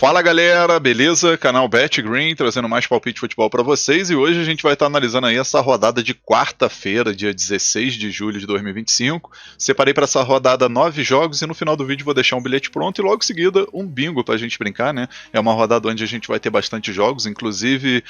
Fala galera, beleza? Canal BetGreen trazendo mais palpite de futebol para vocês, e hoje a gente vai estar analisando aí essa rodada de quarta-feira, dia 16 de julho de 2025. Separei para essa rodada 9 jogos e no final do vídeo vou deixar um bilhete pronto e logo em seguida um bingo pra gente brincar, né? É uma rodada onde a gente vai ter bastante jogos, inclusive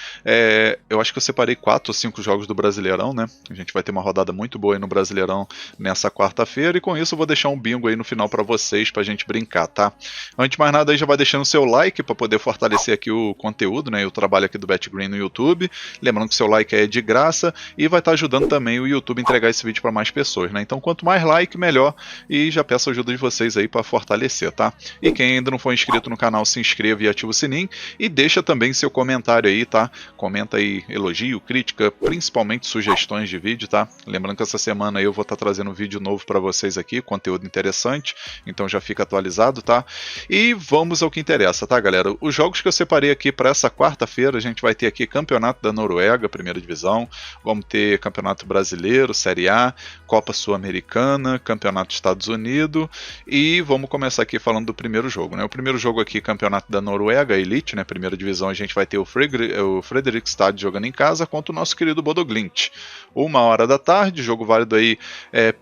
eu acho que eu separei 4 ou 5 jogos do Brasileirão, né? A gente vai ter uma rodada muito boa aí no Brasileirão nessa quarta-feira, e com isso eu vou deixar um bingo aí no final para vocês, pra gente brincar, tá? Antes de mais nada aí, já vai deixando o seu like para poder fortalecer aqui o conteúdo, né, e o trabalho aqui do BetGreen no YouTube. Lembrando que seu like é de graça e vai estar ajudando também o YouTube a entregar esse vídeo para mais pessoas, né? Então quanto mais like, melhor, e já peço a ajuda de vocês aí para fortalecer, tá? E quem ainda não for inscrito no canal, se inscreva e ativa o sininho e deixa também seu comentário aí, tá? Comenta aí elogio, crítica, principalmente sugestões de vídeo, tá? Lembrando que essa semana eu vou estar trazendo um vídeo novo para vocês aqui, conteúdo interessante, então já fica atualizado, tá? E vamos ao que interessa, tá, galera? Os jogos que eu separei aqui para essa quarta-feira, a gente vai ter aqui Campeonato da Noruega, primeira divisão, vamos ter Campeonato Brasileiro, Série A, Copa Sul-Americana, Campeonato dos Estados Unidos, e vamos começar aqui falando do primeiro jogo, né? O primeiro jogo aqui, Campeonato da Noruega, Elite, né? Primeira divisão, a gente vai ter o Fredrikstad jogando em casa contra o nosso querido Bodo Glimt. 1h da tarde, jogo válido aí,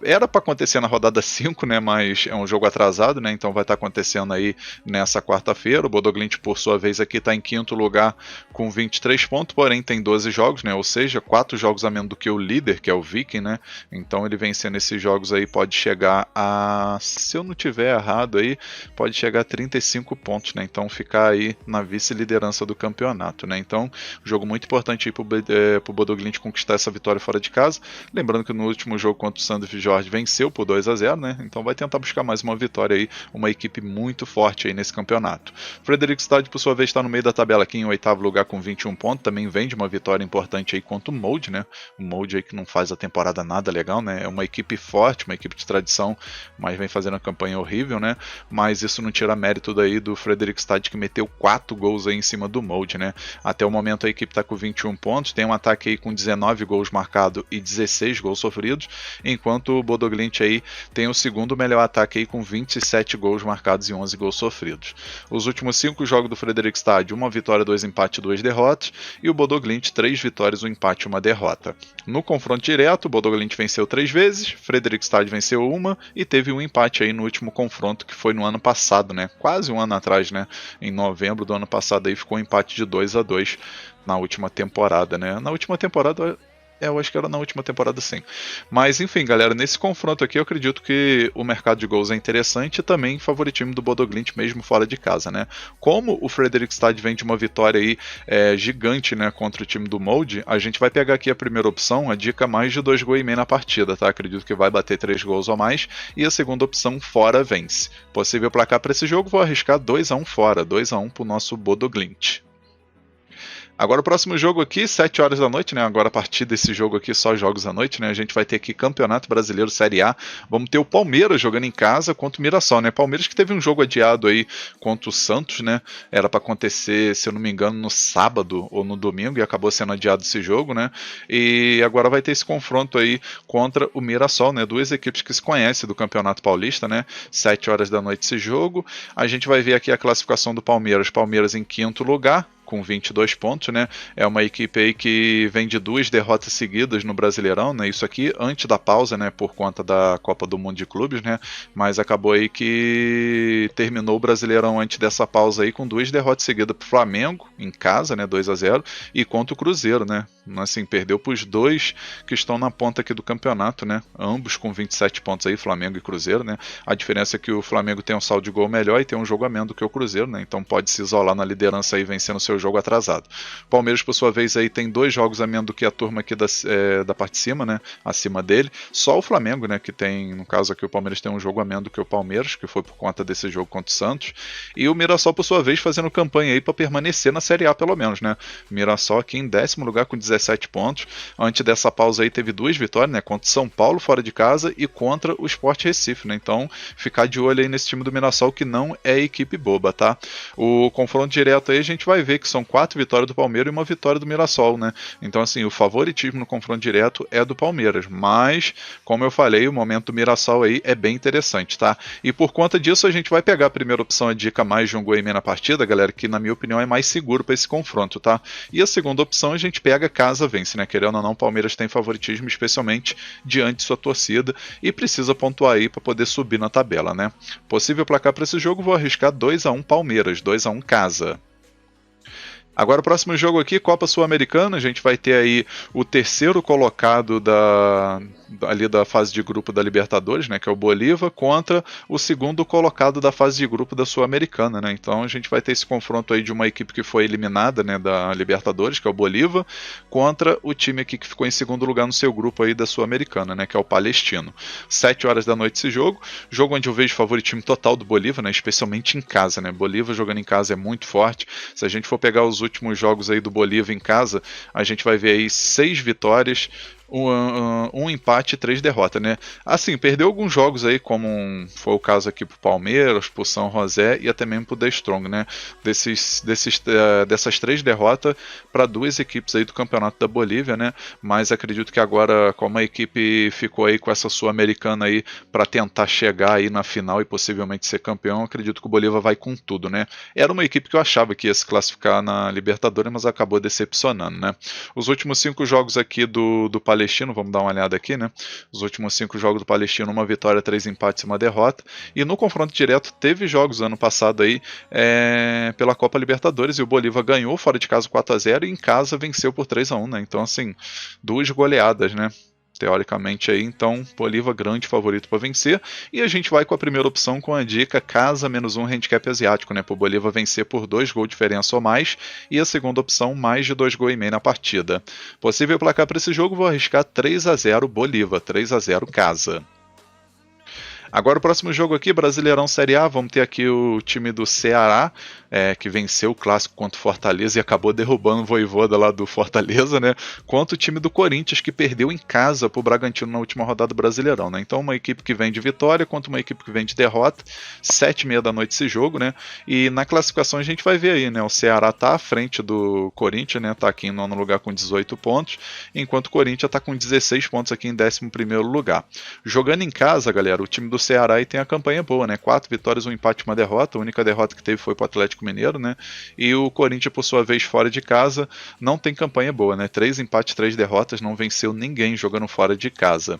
era para acontecer na rodada 5, né? Mas é um jogo atrasado, né? Então vai estar acontecendo aí nessa quarta-feira. O Bodo Glimt, por sua vez, aqui está em quinto lugar com 23 pontos, porém tem 12 jogos, né? Ou seja, 4 jogos a menos do que o líder, que é o Viking, né? Então ele vencendo esses jogos aí pode chegar a, se eu não tiver errado aí, pode chegar a 35 pontos, né? Então ficar aí na vice-liderança do campeonato, né? Então, jogo muito importante aí pro Bodo Glimt conquistar essa vitória fora de casa. Lembrando que no último jogo contra o Sandefjord venceu por 2-0, né? Então vai tentar buscar mais uma vitória aí, uma equipe muito forte aí nesse campeonato. Fredrikstad, por sua vez, está no meio da tabela aqui em 8º lugar com 21 pontos, também vem de uma vitória importante aí contra o Molde, né? O Molde aí que não faz a temporada nada legal, né? É uma equipe forte, uma equipe de tradição, mas vem fazendo uma campanha horrível, né? Mas isso não tira mérito daí do Fredrikstad, que meteu 4 gols aí em cima do Molde, né? Até o momento a equipe está com 21 pontos, tem um ataque aí com 19 gols marcados e 16 gols sofridos, enquanto o Bodo Glimt aí tem o segundo melhor ataque aí com 27 gols marcados e 11 gols sofridos. Os últimos 5 jogos do Fredrikstad, 1 vitória, 2 empates e 2 derrotas, e o Bodo Glimt 3 vitórias, 1 empate e 1 derrota. No confronto direto, o Bodo Glimt venceu 3 vezes, Fredrikstad venceu 1 e teve um empate aí no último confronto, que foi no ano passado, né? Quase um ano atrás, né? Em novembro do ano passado aí ficou um empate de 2-2 na última temporada, né? Na última temporada, eu acho que era na última temporada, sim. Mas enfim, galera, nesse confronto aqui eu acredito que o mercado de gols é interessante e também favoritismo do Bodo Glimt mesmo fora de casa, né? Como o Fredrikstad vem de uma vitória aí gigante, né, contra o time do Molde, a gente vai pegar aqui a primeira opção, a dica mais de 2,5 gols na partida, tá? Acredito que vai bater 3 gols ou mais, e a segunda opção, fora vence. Possível placar para esse jogo, vou arriscar 2-1 fora, 2-1 pro nosso Bodo Glimt. Agora o próximo jogo aqui, 7 horas da noite, né? Agora a partir desse jogo aqui, só jogos à noite, né? A gente vai ter aqui Campeonato Brasileiro Série A. Vamos ter o Palmeiras jogando em casa contra o Mirassol, né? Palmeiras que teve um jogo adiado aí contra o Santos, né? Era para acontecer, se eu não me engano, no sábado ou no domingo, e acabou sendo adiado esse jogo, né? E agora vai ter esse confronto aí contra o Mirassol, né? Duas equipes que se conhecem do Campeonato Paulista, né? 7 horas da noite esse jogo. A gente vai ver aqui a classificação do Palmeiras. Palmeiras em 5º lugar, com 22 pontos, né? É uma equipe aí que vem de 2 derrotas seguidas no Brasileirão, né? Isso aqui antes da pausa, né? Por conta da Copa do Mundo de Clubes, né? Mas acabou aí que terminou o Brasileirão antes dessa pausa aí com 2 derrotas seguidas pro Flamengo, em casa, né? 2-0, e contra o Cruzeiro, né? Assim, perdeu pros 2 que estão na ponta aqui do campeonato, né? Ambos com 27 pontos aí, Flamengo e Cruzeiro, né? A diferença é que o Flamengo tem um saldo de gol melhor e tem um jogo a menos do que o Cruzeiro, né? Então pode se isolar na liderança aí vencendo seus jogo atrasado. Palmeiras, por sua vez, aí tem 2 jogos a menos do que a turma aqui da parte de cima, né? Acima dele. Só o Flamengo, né? Que tem, no caso aqui, o Palmeiras tem um jogo a menos do que o Palmeiras, que foi por conta desse jogo contra o Santos. E o Mirassol, por sua vez, fazendo campanha aí para permanecer na Série A, pelo menos, né? Mirassol aqui em 10º lugar com 17 pontos. Antes dessa pausa aí teve 2 vitórias, né? Contra o São Paulo fora de casa e contra o Sport Recife, né? Então, ficar de olho aí nesse time do Mirassol, que não é equipe boba, tá? O confronto direto aí a gente vai ver que são 4 vitórias do Palmeiras e 1 vitória do Mirassol, né? Então, assim, o favoritismo no confronto direto é do Palmeiras, mas, como eu falei, o momento do Mirassol aí é bem interessante, tá? E por conta disso a gente vai pegar a primeira opção, a dica mais de um gol e meio na partida, galera, que na minha opinião é mais seguro para esse confronto, tá? E a segunda opção a gente pega casa vence, né? Querendo ou não, o Palmeiras tem favoritismo, especialmente diante de sua torcida, e precisa pontuar aí para poder subir na tabela, né? Possível placar para esse jogo, vou arriscar 2-1 Palmeiras, 2-1 casa. Agora o próximo jogo aqui, Copa Sul-Americana, a gente vai ter aí o terceiro colocado ali da fase de grupo da Libertadores, né, que é o Bolívar, contra o segundo colocado da fase de grupo da Sul-Americana, né? Então a gente vai ter esse confronto aí de uma equipe que foi eliminada, né, da Libertadores, que é o Bolívar, contra o time aqui que ficou em segundo lugar no seu grupo aí da Sul-Americana, né, que é o Palestino. 7 horas da noite esse jogo onde eu vejo favoritismo total do Bolívar, né, especialmente em casa, né? Bolívar jogando em casa é muito forte. Se a gente for pegar os últimos jogos aí do Bolívar em casa, a gente vai ver aí 6 vitórias, um empate e 3 derrotas, né? Assim, perdeu alguns jogos aí, como foi o caso aqui pro Palmeiras, pro São José e até mesmo pro The Strong, né? Dessas 3 derrotas para 2 equipes aí do Campeonato da Bolívia, né? Mas acredito que agora, como a equipe ficou aí com essa Sul-Americana aí para tentar chegar aí na final e possivelmente ser campeão, acredito que o Bolívar vai com tudo, né? Era uma equipe que eu achava que ia se classificar na Libertadores, mas acabou decepcionando, né? Os últimos 5 jogos aqui do Palestino, vamos dar uma olhada aqui, né? Os últimos 5 jogos do Palestino, 1 vitória, 3 empates e 1 derrota. E no confronto direto teve jogos ano passado aí pela Copa Libertadores e o Bolívar ganhou fora de casa 4-0 e em casa venceu por 3-1, né? Então, assim, 2 goleadas, né? Teoricamente aí, então Bolívar grande favorito para vencer, e a gente vai com a primeira opção com a dica casa -1 handicap asiático, né, para o Bolívar vencer por 2 gols de diferença ou mais, e a segunda opção mais de 2 gols e meio na partida. Possível placar para esse jogo, vou arriscar 3-0 Bolívar, 3-0 casa. Agora o próximo jogo aqui, Brasileirão Série A, vamos ter aqui o time do Ceará, que venceu o clássico contra o Fortaleza e acabou derrubando o Vojvoda lá do Fortaleza, né? Contra o time do Corinthians, que perdeu em casa para o Bragantino na última rodada do Brasileirão, né? Então uma equipe que vem de vitória contra uma equipe que vem de derrota, 7h30 da noite esse jogo, né? E na classificação a gente vai ver aí, né? O Ceará tá à frente do Corinthians, né? Tá aqui em 9º lugar com 18 pontos, enquanto o Corinthians tá com 16 pontos aqui em 11º lugar. Jogando em casa, galera, o time do Ceará aí tem a campanha boa, né? 4 vitórias, 1 empate e 1 derrota. A única derrota que teve foi pro Atlético Mineiro, né? E o Corinthians, por sua vez, fora de casa, não tem campanha boa, né? 3 empates, 3 derrotas, não venceu ninguém jogando fora de casa.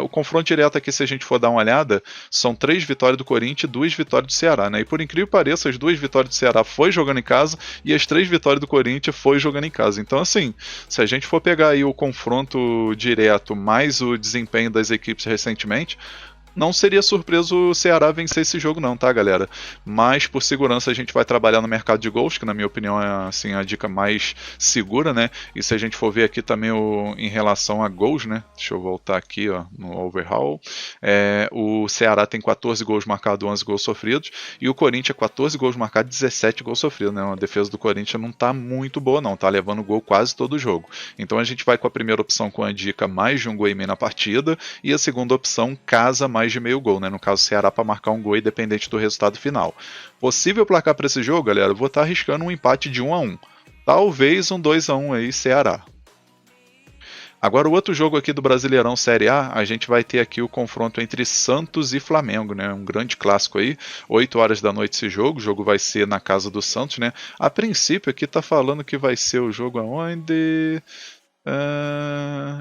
O confronto direto aqui, se a gente for dar uma olhada, são 3 vitórias do Corinthians e 2 vitórias do Ceará, né? E por incrível que pareça, as 2 vitórias do Ceará foi jogando em casa e as 3 vitórias do Corinthians foi jogando em casa. Então, assim, se a gente for pegar aí o confronto direto mais o desempenho das equipes recentemente, não seria surpreso o Ceará vencer esse jogo não, tá, galera? Mas por segurança a gente vai trabalhar no mercado de gols, que na minha opinião é assim, a dica mais segura, né? E se a gente for ver aqui também em relação a gols, né? Deixa eu voltar aqui, ó, no overhaul. O Ceará tem 14 gols marcados, 11 gols sofridos, e o Corinthians 14 gols marcados, 17 gols sofridos, né? A defesa do Corinthians não tá muito boa não, tá levando gol quase todo o jogo. Então a gente vai com a primeira opção com a dica mais de 1 gol e meio na partida, e a segunda opção casa mais de meio gol, né? No caso, o Ceará para marcar um gol independente do resultado final. Possível placar para esse jogo, galera, eu vou estar arriscando um empate de 1-1. Talvez um 2-1 aí, Ceará. Agora o outro jogo aqui do Brasileirão Série A, a gente vai ter aqui o confronto entre Santos e Flamengo, né? Um grande clássico aí, 8 horas da noite esse jogo, o jogo vai ser na casa do Santos, né? A princípio aqui tá falando que vai ser o jogo aonde?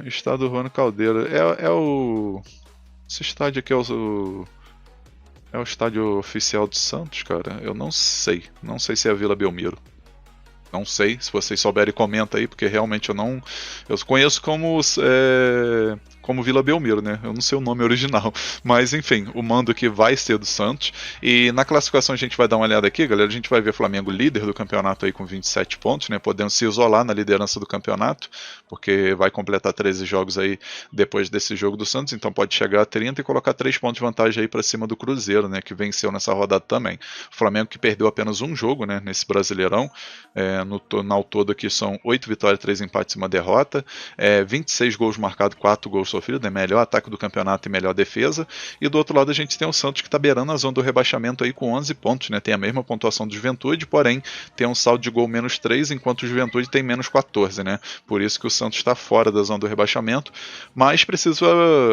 Estado Juan Caldeira. Esse estádio aqui é o estádio oficial do Santos, cara? Eu não sei. Não sei se é a Vila Belmiro. Não sei. Se vocês souberem, comenta aí, porque realmente eu não... Eu conheço como como Vila Belmiro, né? Eu não sei o nome original, mas enfim, o mando aqui vai ser do Santos. E na classificação a gente vai dar uma olhada aqui, galera. A gente vai ver Flamengo líder do campeonato aí com 27 pontos, né? Podendo se isolar na liderança do campeonato, porque vai completar 13 jogos aí depois desse jogo do Santos, então pode chegar a 30 e colocar 3 pontos de vantagem aí para cima do Cruzeiro, né? Que venceu nessa rodada também. O Flamengo que perdeu apenas um jogo, né? Nesse Brasileirão. No todo aqui são 8 vitórias, 3 empates e uma derrota. 26 gols marcados, 4 gols sofridos, né? Melhor ataque do campeonato e melhor defesa. E do outro lado a gente tem o Santos que está beirando a zona do rebaixamento aí com 11 pontos, né? Tem a mesma pontuação do Juventude, porém tem um saldo de gol menos 3, enquanto o Juventude tem menos 14, né? Por isso que o Santos está fora da zona do rebaixamento, mas precisa,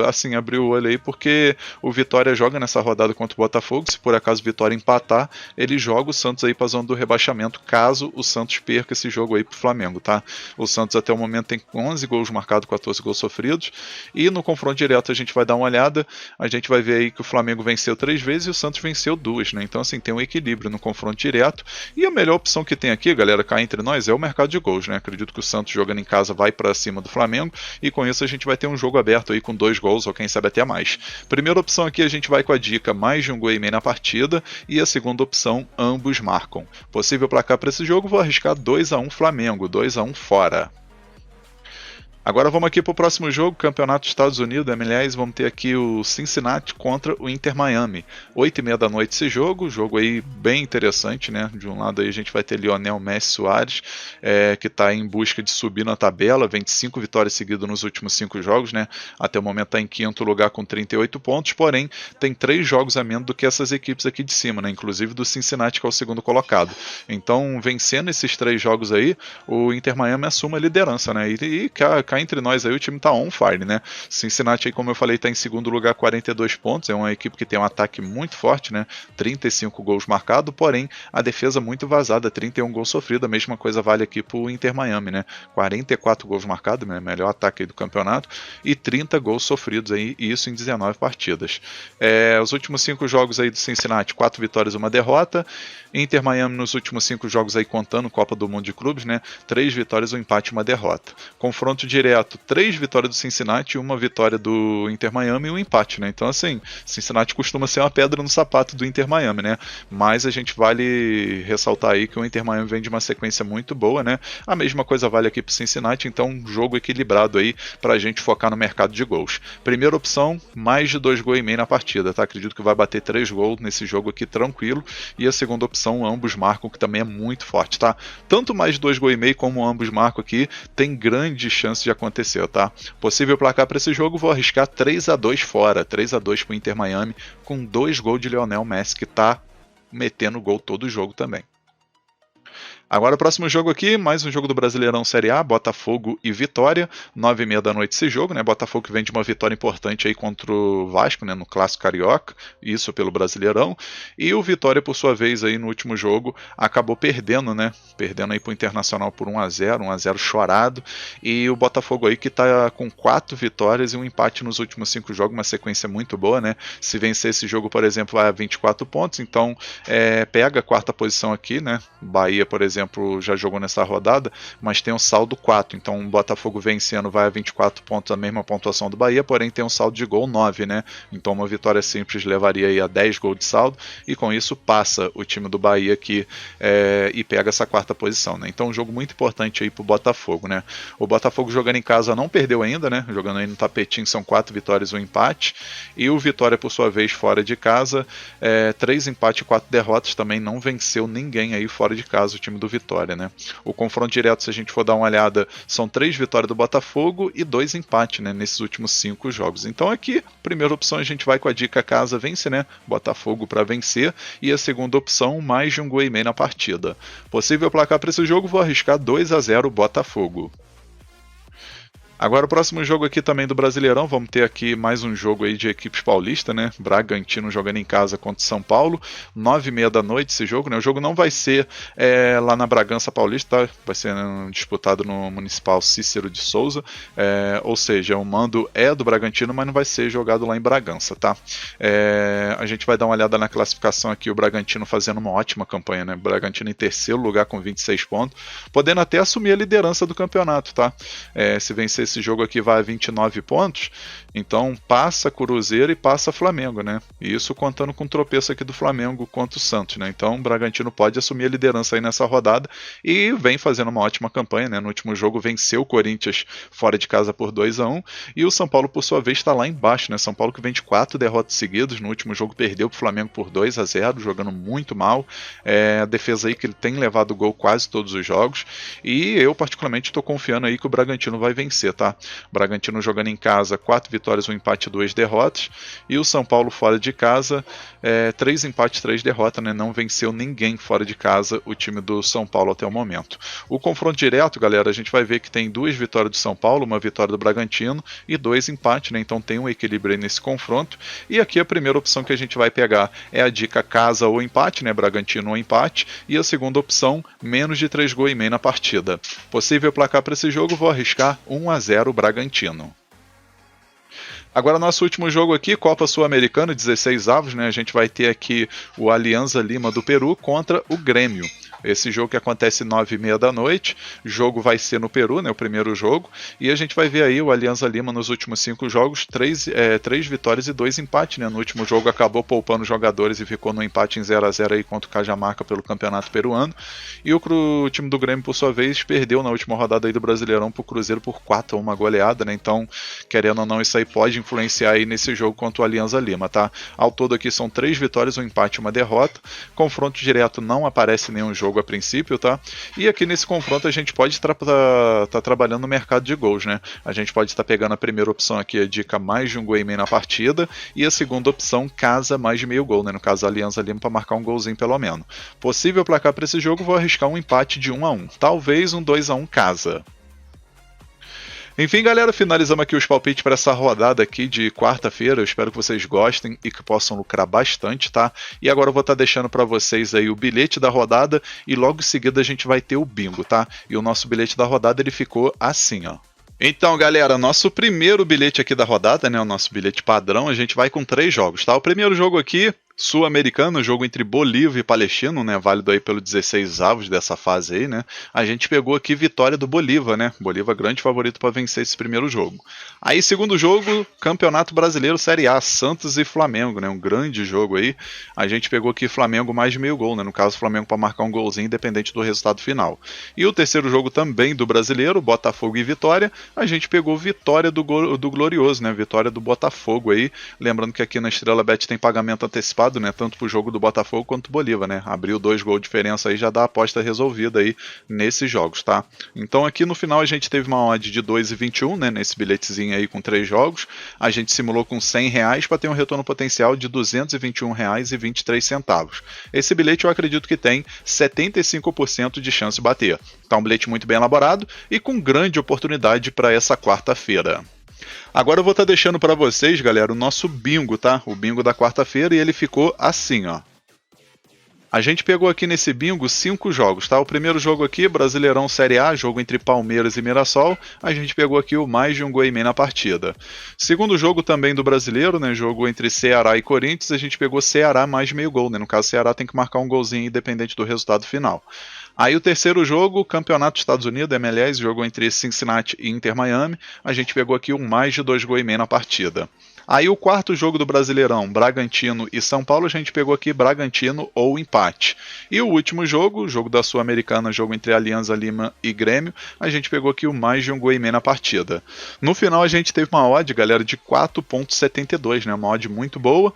assim, abrir o olho aí, porque o Vitória joga nessa rodada contra o Botafogo. Se por acaso o Vitória empatar, ele joga o Santos aí para a zona do rebaixamento, caso o Santos perca esse jogo aí pro Flamengo, tá? O Santos até o momento tem 11 gols marcados, 14 gols sofridos, e no confronto direto a gente vai dar uma olhada, a gente vai ver aí que o Flamengo venceu 3 vezes e o Santos venceu 2, né? Então assim, tem um equilíbrio no confronto direto, e a melhor opção que tem aqui, galera, cá entre nós, é o mercado de gols, né? Acredito que o Santos jogando em casa vai para cima do Flamengo, e com isso a gente vai ter um jogo aberto aí com 2 gols, ou quem sabe até mais. Primeira opção aqui, a gente vai com a dica mais de 1 gol e meio na partida, e a segunda opção, ambos marcam. Possível placar para esse jogo, vou arriscar 2-1 Flamengo, 2-1 fora. Agora vamos aqui para o próximo jogo, Campeonato dos Estados Unidos, MLS, vamos ter aqui o Cincinnati contra o Inter Miami. 8h30 da noite esse jogo aí bem interessante, né? De um lado aí a gente vai ter Lionel Messi Soares, que está em busca de subir na tabela, 25 vitórias seguidas nos últimos 5 jogos, né? Até o momento está em 5º lugar com 38 pontos, porém tem 3 jogos a menos do que essas equipes aqui de cima, né? Inclusive do Cincinnati, que é o segundo colocado. Então, vencendo esses 3 jogos aí, o Inter Miami assume a liderança, né? E cá entre nós aí o time tá on fire, né? Cincinnati aí, como eu falei, tá em segundo lugar, 42 pontos, é uma equipe que tem um ataque muito forte, né? 35 gols marcados, porém a defesa muito vazada, 31 gols sofridos, a mesma coisa vale aqui pro Inter Miami, né? 44 gols marcados, né? Melhor ataque aí do campeonato, e 30 gols sofridos aí, e isso em 19 partidas. Os últimos 5 jogos aí do Cincinnati, 4 vitórias e uma derrota. Inter Miami nos últimos 5 jogos aí, contando Copa do Mundo de Clubes, né? 3 vitórias, um empate e uma derrota. Confronto direto, 3 vitórias do Cincinnati, 1 vitória do Inter Miami e um empate, né? Então assim, Cincinnati costuma ser uma pedra no sapato do Inter Miami, né? Mas a gente vale ressaltar aí que o Inter Miami vem de uma sequência muito boa, né? A mesma coisa vale aqui pro Cincinnati, então um jogo equilibrado aí pra gente focar no mercado de gols. Primeira opção, mais de 2 gols e meio na partida, tá? Acredito que vai bater 3 gols nesse jogo aqui tranquilo. E a segunda opção, ambos marcam, que também é muito forte, tá? Tanto mais de 2 gols e meio como ambos marcam aqui, tem grande chance de acontecer, tá? Possível placar para esse jogo, vou arriscar 3-2 fora, 3-2 pro Inter Miami, com 2 gols de Lionel Messi, que tá metendo gol todo o jogo também. Agora o próximo jogo aqui, mais um jogo do Brasileirão Série A, Botafogo e Vitória, 9h30 da noite esse jogo, né? Botafogo que vem de uma vitória importante aí contra o Vasco, né? No Clássico Carioca, isso pelo Brasileirão, e o Vitória, por sua vez, aí no último jogo, acabou perdendo, né? Perdendo aí pro Internacional por 1-0, 1-0 chorado, e o Botafogo aí que tá com 4 vitórias e um empate nos últimos 5 jogos, uma sequência muito boa, né? Se vencer esse jogo, por exemplo, vai a 24 pontos, então pega a 4ª posição aqui, né? Bahia, por exemplo, já jogou nessa rodada, mas tem um saldo 4, então o Botafogo vencendo vai a 24 pontos, a mesma pontuação do Bahia, porém tem um saldo de gol 9, né? Então uma vitória simples levaria aí a 10 gols de saldo, e com isso passa o time do Bahia aqui e pega essa 4ª posição, né? Então um jogo muito importante aí pro Botafogo, né? O Botafogo jogando em casa não perdeu ainda, né? Jogando aí no tapetinho são 4 vitórias e um empate, e o Vitória, por sua vez, fora de casa, 3 empates e 4 derrotas, também não venceu ninguém aí fora de casa, o time do Vitória, né? O confronto direto, se a gente for dar uma olhada, são 3 vitórias do Botafogo e 2 empates, né, nesses últimos 5 jogos. Então aqui, primeira opção, a gente vai com a dica casa vence, né? Botafogo para vencer, e a segunda opção, mais de 1 gol e meio na partida. Possível placar para esse jogo, vou arriscar 2-0 Botafogo. Agora o próximo jogo aqui também do Brasileirão, vamos ter aqui mais um jogo aí de equipes paulistas, né? Bragantino jogando em casa contra São Paulo, 9h30 da noite esse jogo, né? O jogo não vai ser lá na Bragança Paulista, tá? Vai ser disputado no Municipal Cícero de Souza, ou seja, o mando é do Bragantino, mas não vai ser jogado lá em Bragança, tá? A gente vai dar uma olhada na classificação aqui, o Bragantino fazendo uma ótima campanha, né? O Bragantino em 3º lugar com 26 pontos, podendo até assumir a liderança do campeonato, tá? Se vencer esse jogo aqui vai a 29 pontos, então passa Cruzeiro e passa Flamengo, né? E isso contando com o tropeço aqui do Flamengo contra o Santos, né? Então o Bragantino pode assumir a liderança aí nessa rodada e vem fazendo uma ótima campanha, né? No último jogo venceu o Corinthians fora de casa por 2-1 e o São Paulo, por sua vez, está lá embaixo, né? São Paulo que vem de 4 derrotas seguidas, no último jogo perdeu para o Flamengo por 2-0, jogando muito mal, a defesa aí que ele tem levado gol quase todos os jogos, e eu particularmente estou confiando aí que o Bragantino vai vencer, tá? O Bragantino jogando em casa, 4 vitórias, 1 empate e 2 derrotas, e o São Paulo fora de casa, 3 empates, 3 derrotas, né? Não venceu ninguém fora de casa o time do São Paulo até o momento. O confronto direto, galera, a gente vai ver que tem 2 vitórias do São Paulo, uma vitória do Bragantino e 2 empates, né? Então tem um equilíbrio aí nesse confronto, e aqui a primeira opção que a gente vai pegar é a dica casa ou empate, né? Bragantino ou empate, e a segunda opção, menos de 3 gols e meio na partida. Possível placar para esse jogo, vou arriscar 1-0 Bragantino. Agora nosso último jogo aqui, Copa Sul-Americana, 16 avos, né? A gente vai ter aqui o Alianza Lima do Peru contra o Grêmio. Esse jogo que acontece 9h30 da noite, o jogo vai ser no Peru, né, o primeiro jogo, e a gente vai ver aí o Alianza Lima nos últimos 5 jogos, 3 vitórias e 2 empates, né, no último jogo acabou poupando jogadores e ficou no empate em 0-0 aí contra o Cajamarca pelo Campeonato Peruano, e o time do Grêmio, por sua vez, perdeu na última rodada aí do Brasileirão pro Cruzeiro por 4-1, uma goleada, né, então, querendo ou não, isso aí pode influenciar aí nesse jogo contra o Alianza Lima, tá? Ao todo aqui são 3 vitórias, 1 empate e 1 derrota, confronto direto não aparece nenhum jogo a princípio, tá? E aqui nesse confronto a gente pode estar trabalhando no mercado de gols, né? A gente pode estar pegando a primeira opção aqui, a dica mais de 1 gol e meio na partida, e a segunda opção, casa mais de meio gol, né? No caso, a Alianza Lima para marcar um golzinho pelo menos. Possível placar para esse jogo, vou arriscar um empate de 1-1. Talvez um 2-1 casa. Enfim, galera, finalizamos aqui os palpites para essa rodada aqui de quarta-feira. Eu espero que vocês gostem e que possam lucrar bastante, tá? E agora eu vou estar deixando para vocês aí o bilhete da rodada e logo em seguida a gente vai ter o bingo, tá? E o nosso bilhete da rodada ele ficou assim, ó. Então, galera, nosso primeiro bilhete aqui da rodada, né, o nosso bilhete padrão, a gente vai com 3 jogos, tá? O primeiro jogo aqui, Sul-Americano, jogo entre Bolívia e Palestino, né, válido aí pelo 16 avos dessa fase aí, né, a gente pegou aqui vitória do Bolívar, né, Bolívar grande favorito para vencer esse primeiro jogo. Aí, segundo jogo, Campeonato Brasileiro Série A, Santos e Flamengo, né, um grande jogo aí, a gente pegou aqui Flamengo mais de meio gol, né, no caso Flamengo para marcar um golzinho independente do resultado final. E o terceiro jogo também do Brasileiro, Botafogo e Vitória, a gente pegou vitória do Glorioso, né, vitória do Botafogo aí, lembrando que aqui na Estrela Bet tem pagamento antecipado, né, tanto pro jogo do Botafogo quanto do Bolívar, né? Abriu 2 gols de diferença aí, já dá a aposta resolvida aí nesses jogos, tá? Então aqui no final a gente teve uma odd de 2,21, né, nesse bilhetezinho aí com 3 jogos. A gente simulou com R$100 para ter um retorno potencial de R$221,23. Esse bilhete eu acredito que tem 75% de chance de bater. Tá um bilhete muito bem elaborado e com grande oportunidade para essa quarta-feira. Agora eu vou estar deixando para vocês, galera, o nosso bingo, tá? O bingo da quarta-feira e ele ficou assim, ó. A gente pegou aqui nesse bingo 5 jogos, tá? O primeiro jogo aqui, Brasileirão Série A, jogo entre Palmeiras e Mirassol. A gente pegou aqui o mais de 1 gol e meio na partida. Segundo jogo também do Brasileiro, né? Jogo entre Ceará e Corinthians. A gente pegou Ceará mais de meio gol, né? No caso, Ceará tem que marcar um golzinho independente do resultado final. Aí o terceiro jogo, Campeonato dos Estados Unidos, MLS, jogo entre Cincinnati e Inter Miami. A gente pegou aqui o mais de 2 gol e meio na partida. Aí o quarto jogo do Brasileirão, Bragantino e São Paulo, a gente pegou aqui Bragantino ou empate. E o último jogo, o jogo da Sul-Americana, jogo entre Alianza Lima e Grêmio, a gente pegou aqui o mais de 1 gol e meio na partida. No final a gente teve uma odd, galera, de 4,72, né? Uma odd muito boa.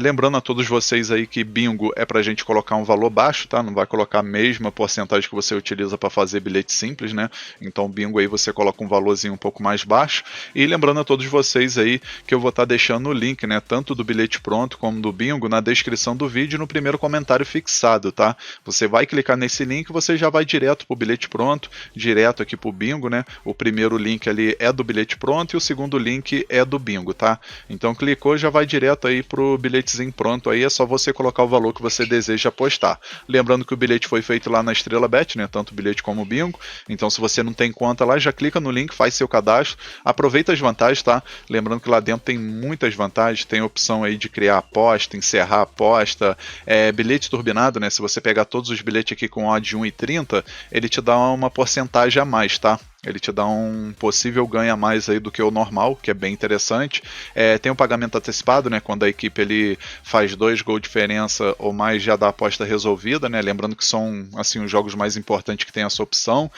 Lembrando a todos vocês aí que bingo é pra gente colocar um valor baixo, tá? Não vai colocar a mesma porcentagem que você utiliza para fazer bilhete simples, né? Então bingo aí você coloca um valorzinho um pouco mais baixo. E lembrando a todos vocês aí que eu vou estar deixando o link, né, tanto do bilhete pronto como do bingo na descrição do vídeo no primeiro comentário fixado, tá? Você vai clicar nesse link, você já vai direto pro bilhete pronto, direto aqui pro bingo, né? O primeiro link ali é do bilhete pronto e o segundo link é do bingo, tá? Então clicou, já vai direto aí pro bilhetezinho pronto aí, é só você colocar o valor que você deseja apostar. Lembrando que o bilhete foi feito lá na Estrela Bet, né, tanto o bilhete como o bingo. Então se você não tem conta lá, já clica no link, faz seu cadastro, aproveita as vantagens, tá? Lembrando que lá dentro tem muitas vantagens, tem a opção aí de criar aposta, encerrar a aposta, bilhete turbinado, né? Se você pegar todos os bilhetes aqui com odd de 1,30, ele te dá uma porcentagem a mais, tá? Ele te dá um possível ganho a mais aí do que o normal, que é bem interessante. Tem o pagamento antecipado, né? Quando a equipe ele faz 2 gols de diferença ou mais, já dá a aposta resolvida, né? Lembrando que são assim os jogos mais importantes que tem essa opção.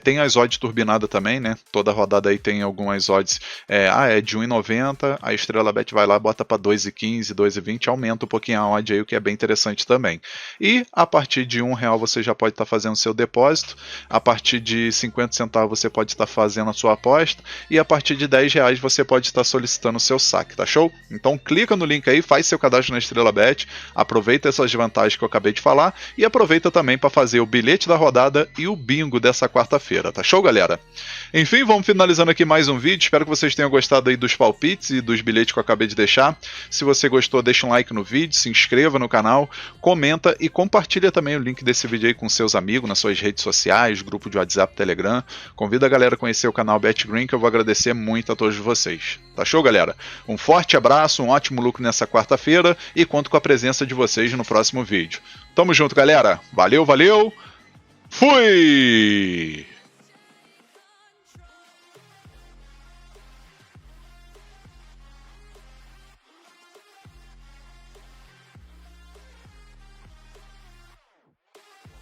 Tem as odds turbinadas também, né? Toda rodada aí tem algumas odds. É de 1,90, a Estrela Bet vai lá, bota para 2,15, 2,20, aumenta um pouquinho a odd aí, o que é bem interessante também. E a partir de R$1 você já pode estar fazendo seu depósito, a partir de 50 centavos você pode estar fazendo a sua aposta, e a partir de R$10 você pode estar solicitando o seu saque, tá show? Então clica no link aí, faz seu cadastro na Estrela Bet, aproveita essas vantagens que eu acabei de falar, e aproveita também para fazer o bilhete da rodada e o bingo dessa quarta-feira, tá show, galera? Enfim, vamos finalizando aqui mais um vídeo, espero que vocês tenham gostado aí dos palpites e dos bilhetes que eu acabei de deixar. Se você gostou, deixa um like no vídeo, se inscreva no canal, comenta e compartilha também o link desse vídeo aí com seus amigos, nas suas redes sociais, grupo de WhatsApp, Telegram. Convido a galera a conhecer o canal BetGreen, que eu vou agradecer muito a todos vocês. Tá show, galera? Um forte abraço, um ótimo lucro nessa quarta-feira e conto com a presença de vocês no próximo vídeo. Tamo junto, galera. Valeu, valeu. Fui!